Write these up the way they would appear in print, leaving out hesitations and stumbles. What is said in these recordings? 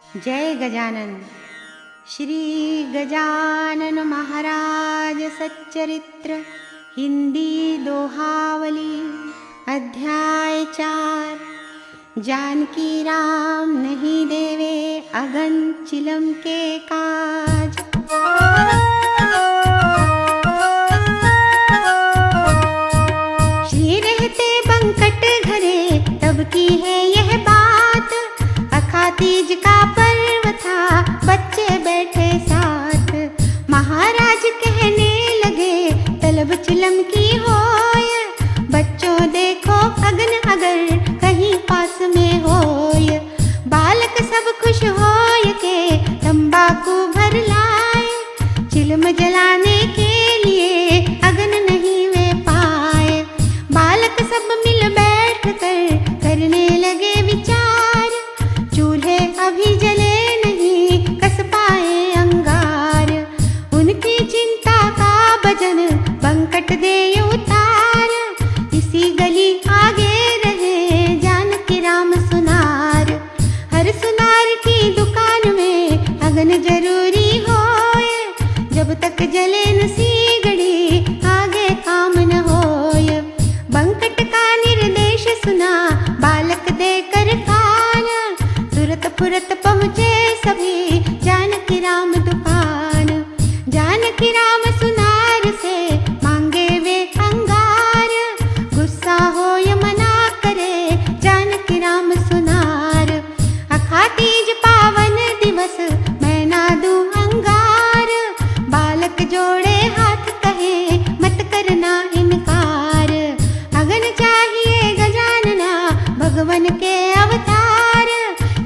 जय गजानन। श्री गजानन महाराज सच्चरित्र हिंदी दोहावली अध्याय 4। जानकी राम नहीं देवे अगन चिलम के काज। श्री रहते बंकट घरे तब की है यह बात। अखा तीज का पर्व था बच्चे बैठे साथ। महाराज कहने लगे तलब चिलम की होय। बच्चों देखो अगन अगर कहीं पास में होय। बालक सब खुश होय के तंबाकू भर लाए। चिलम जलाने के लिए अगन नहीं वे पाए। बालक सब मिल बैठ कर करने लगे विचार। चूल्हे अभी जले नहीं कस पाए अंगार। उनकी चिंता का भजन बंकट दे उतार। इसी गली आगे रहे जानकी राम सुनार। हर सुनार की दुकान में अगन जरूरी होय। जब तक जले न सीगड़ी आगे काम न होय। बंकट का निर्देश सुना बालक देकर कान। तुरत फुरत पहुँचे सभी जानकी राम दुकान। जानकी राम सुनार से मांगे वे अंगार। गुस्सा हो या मना करे जानकी राम सुनार। अखा तीज पावन दिवस मैं ना दूं अंगार। बालक जोड़े हाथ कहे मत करना इनकार। अगन चाहिए गजानना भगवन के अवतार।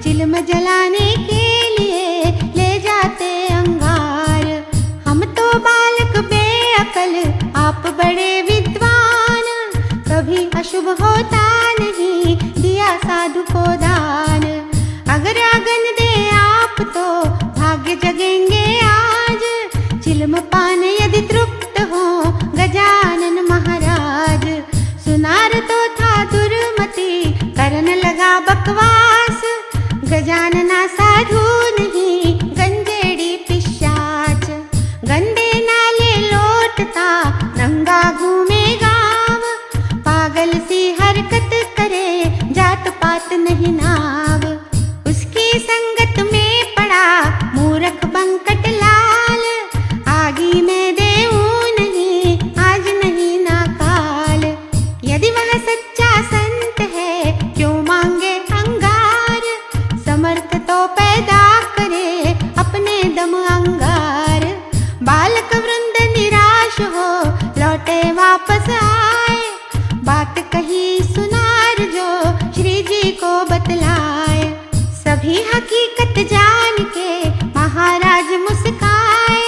चिलम जलाने के लिए ले जाते अंगार। हम तो बालक बेअकल आप बड़े विद्वान। कभी अशुभ होता नहीं दिया साधु को दान। अगर अगन दे आप तो भाग्य जगेंगे आज। चिलम पान यदि तृप्त हो गजानन महाराज। सुनार तो था दुर्मति करने लगा बकवास। गजानना साधु नहीं गंजेड़ी पिशाच। गंदे नाले लौटता नंगा घूमे गाँव। पागल सी हरकत करे जात पात नहीं नाव। उसकी संगत में पड़ा मूर्ख बंकट लाल। आगी में देऊं नहीं आज नहीं ना काल। यदि वह सच्चा संत है क्यों मांगे अंगार। समर्थ तो पैदा करे अपने दम अंगार। बालक वृंद निराश हो लौटे वापस आए। बात कही सुनार जो श्री जी को बतलाए। सभी हकीकत जान के महाराज मुस्काए।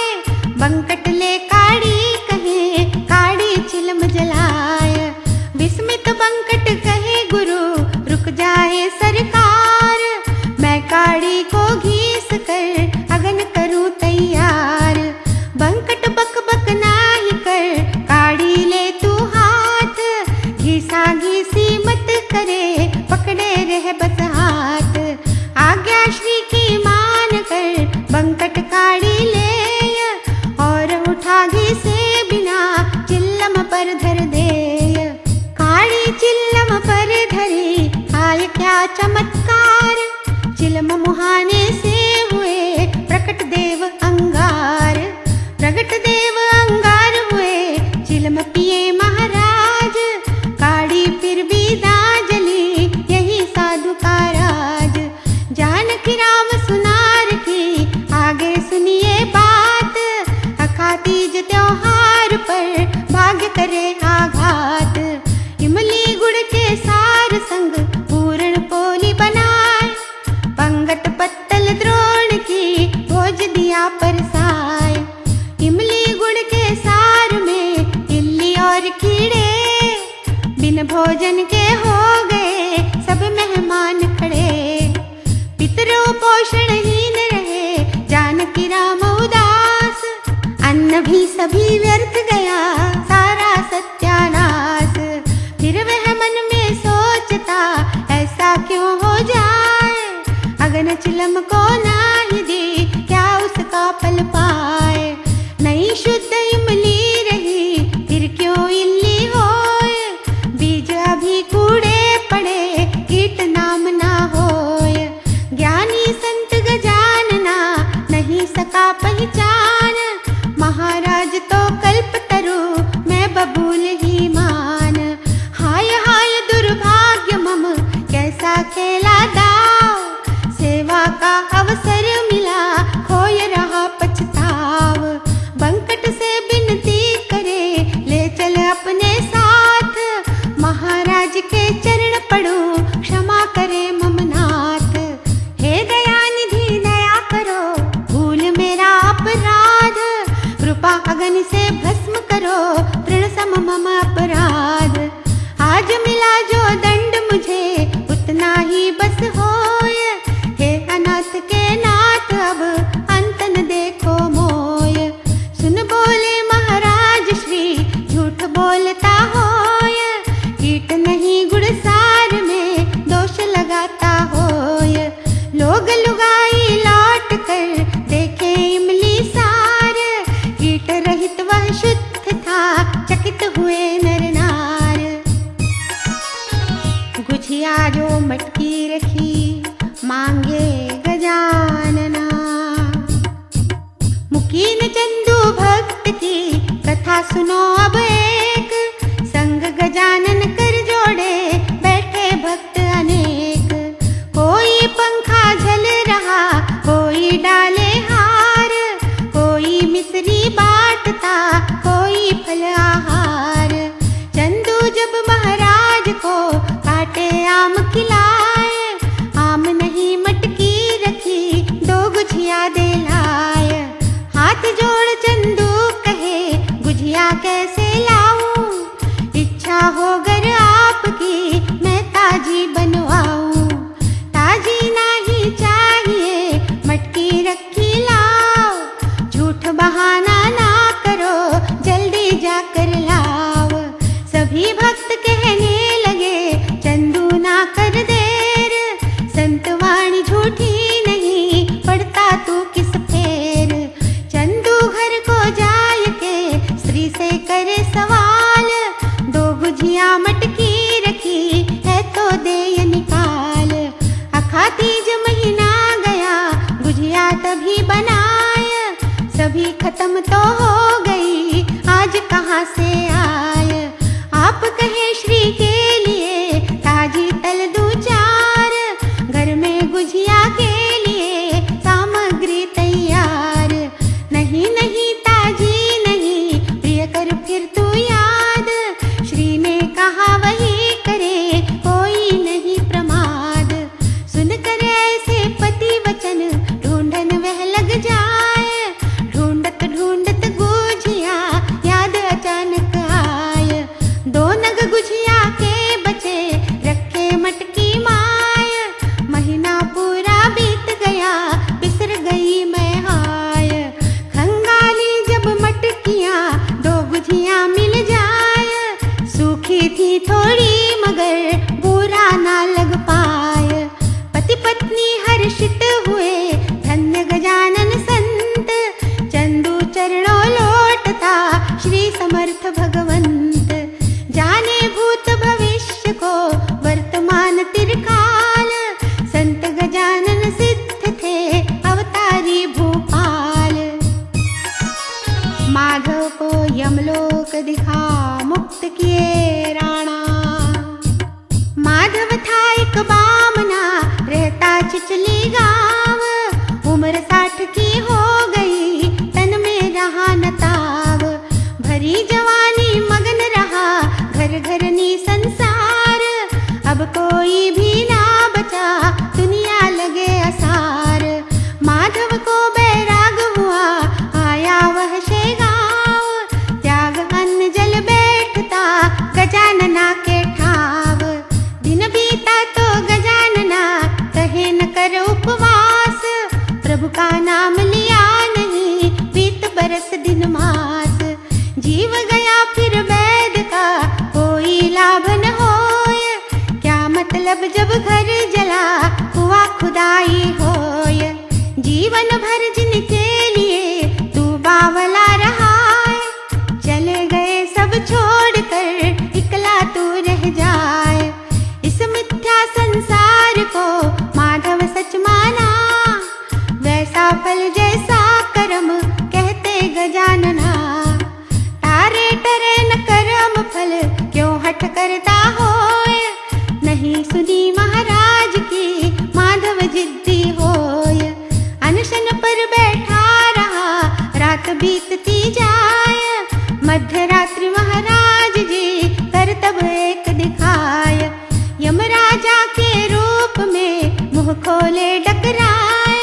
बंकट ले काड़ी कहे काड़ी चिलम जलाए। विस्मित बंकट कहे गुरु रुक जाए सरकार। मैं काड़ी को घीस कर अगन करूं तैयार। बंकट बक बक नाही कर काड़ी ले तू हाथ। घीसा घीसी मत करे पकड़े रह बस हाथ। आज्ञा श्री की मान कर बंकट काड़ी ले। और उठा घीसे बिना चिल्लम पर धर दे। काड़ी चिल्लम पर धरी आय क्या चमत्कार। चिलम मुहाने से हुए प्रकट देव अंगार। प्रकट देव अंगार हुए चिलम पिए महाराज। काड़ी फिर भी ना जली यही साधु का राज। जानकी राम सुनार की आगे सुनिए बात। अखा तीज त्योहार पर भाग्य करे आघात। इमली गुड़ के सार संग पूर्ण पोली बनाए। पंगत पत्तल द्रोण की भोज दिया परसाए। इमली गुड़ के सार में इल्ली और कीड़े। बिन भोजन के हो गए सब मेहमान खड़े। पितरों पोषणहीन रहे जानकी राम उदास। अन्न भी सभी व्यर्थ गया सारा सत्यानाश। फिर वह मन में सोचता ऐसा क्यों हो जाए। अगन आंगन चिलम को नाही दी, क्या उसका फल पाए। नहीं शुद्ध इमली रही, फिर क्यों इल्ली होए। बीज अभी कूड़े पड़े, कीट नाम ना होए। ज्ञानी संत गजानना नहीं सका पहचान, महाराज तो कल्पतरु मैं बबूल ही मान। हाय हाय दुर्भाग्य मम कैसा खेला दाव, सेवा का अवसर मिला खोय रहा पछताव। बंकट से विनती करे ले चल अपने साथ, महाराज के चरण पड़ो क्षमा करे ममनाथ। हे दयानिधि दया करो भूल मेरा अपराध, कृपा अगन से भस्म करो तृण सम मम अपराध। आज मिला जो दंड मुझे उतना ही बस होय, हे अनाथ के नाथ अब अंत न देखो मोय। सुन बोले महाराज श्री झूठ बोलता होय, कीट नहीं गुड़सार में दोष लगाता होय। लोग लुगाई लौट कर देखे इमली सार, कीट रहित वह शुद्ध था चकित हुए नर नार। गुझिया जो मटकी रखी मांगे गजानना, मुकीन चंदू भक्त की कथा सुनो अब एक। संग गजानन कर जोड़े बैठे भक्त अनेक, कोई पंखा झल रहा कोई डाले हार, कोई मिश्री बांटता कोई फल आहार। चंदू जब महाराज को काटे आम खिलाए, आम नहीं मटकी रखी दो गुझिया दे लाए। हाथ जोड़ चंदू कहे गुझिया कैसे लाऊं, इच्छा होगर आपकी मैं ताजी बनवाऊं। ताजी नहीं चाहिए मटकी रखी लाओ, झूठ बहाना ना करो जल्दी जाकर लाओ। सभी भक्त कहने लगे चंदू ना कर देर, संतवाणी झूठी नहीं पड़ता तू किस फेर। चंदू घर को जाय के स्त्री से करे सवाल, दो गुझिया मटकी रखी है तो दे ये निकाल। अखा तीज महीना गया गुझिया तभी बनाय, सभी खत्म तो हो गई आज कहाँ से आय। आप कहे श्री के लिए ताजी तल दो चार, घर में गुझिया के लिए सामग्री तैयार। नहीं नहीं ताजी नहीं प्रिय कर फिर तू याद, श्री ने कहा वही करे कोई नहीं प्रमाद। सुन कर ऐसे पति वचन ढूंढन वह लग जाए, ढूंढत ढूंढत गुझिया याद अचानक आय। दो नग गुझिया के बचे रखे मटकी माय, महीना पूरा बीत गया बिसर गई मैं हाय। खंगाली जब मटकियां दो गुझिया मिल जाय, सूखी थी थोड़ी मगर बुरा ना लग पाए। पति पत्नी हर्षित हुए धन्य गजानन संत, चंदू चरणों लौटता श्री समर्थ भगवंत। जाने भूत भविष्य को वर्तमान तिरकाल, संत गजानन सिद्ध थे अवतारी भूपाल। माधव को यमलोक दिखा मुक्त किए राणा, माधव था एक बामना रहता चिचली गाँव। उम्र 60 की हो गई तन में रहा न ताव, भरी जवानी मगन रहा घर घर नी संसार। अब कोई भी ना बचा दुनिया लगे असार। माधव को बैराग हुआ आया वह शे गाँव, त्याग अन्न जल बैठता गजानना के ठाव। दिन बीता तो गजानना कहे न कर उपवास, प्रभु का नाम लिया नहीं बीत बरस दिन मास। जीव गया फिर वैद का कोई लाभ न होय, क्या मतलब जब घर जला हुआ खुदाई हो। टकराए,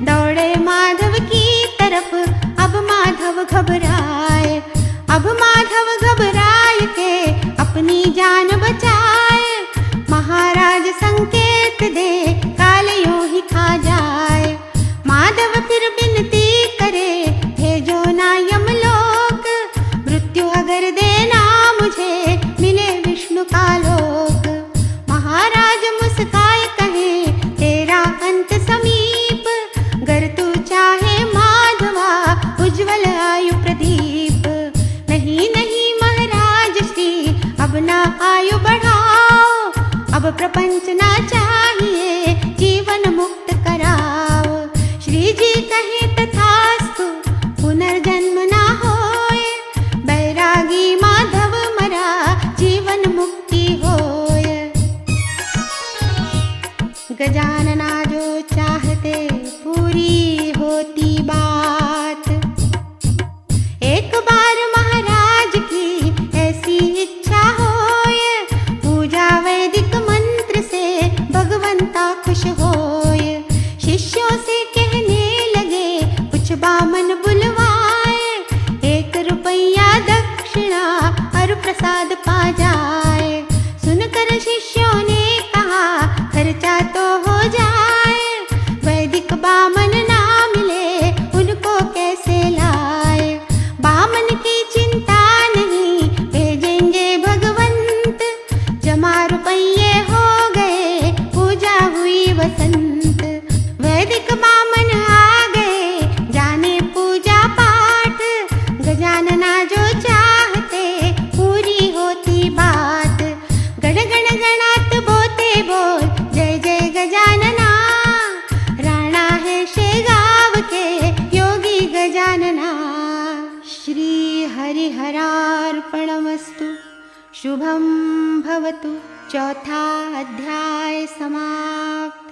दौड़े माधव की तरफ, अब माधव घबराए, अब माधव घबराए के अपनी जान बचाए। महाराज संकेत दे काल यूं ही खा जाए। माधव फिर विनती करे, भेजो ना यमलोक, मृत्यु अगर देना मुझे मिले विष्णु का लोक। महाराज मुस्काए कहे, तेरा अंत समीप, गर तू चाहे माधवा उज्जवल आयु प्रदीप। नहीं नहीं महाराज श्री, अब ना आयु बढ़ाओ, अब प्रपंच ना चाहिए, जीवन मुक्त कराओ। श्री जी कहे तथास्तु, पुनर्जन्म ना होए, बैरागी माधव मरा, जीवन मुक्ति होए। गजानना जो चाहते पूरी होती बात, एक बार महाराज की ऐसी इच्छा होए, पूजा वैदिक मंत्र से भगवंता खुश होए। शिष्यों से कहने लगे, कुछ बामन बुलवाए, 1 रुपया दक्षिणा और प्रसाद पा जाए। सुनकर शिष्यों ने कहा, खर्चा तो हो जाए, वैदिक बामन ना मिले उनको कैसे लाए। बामन की चिंता नहीं, भेजेंगे भगवंत, जमा रुपये हो गए, पूजा हुई वसंत। वैदिक बामन आ गए, जाने पूजा पाठ, गजानना जो चाहते पूरी होती बात। गण गण गणात बोते बोल, जय जय गजानना, राणा है शेगाव के योगी गजानना। श्री हरिहरार्पणमस्तु। शुभं भवतु। चौथा अध्याय समाप्त।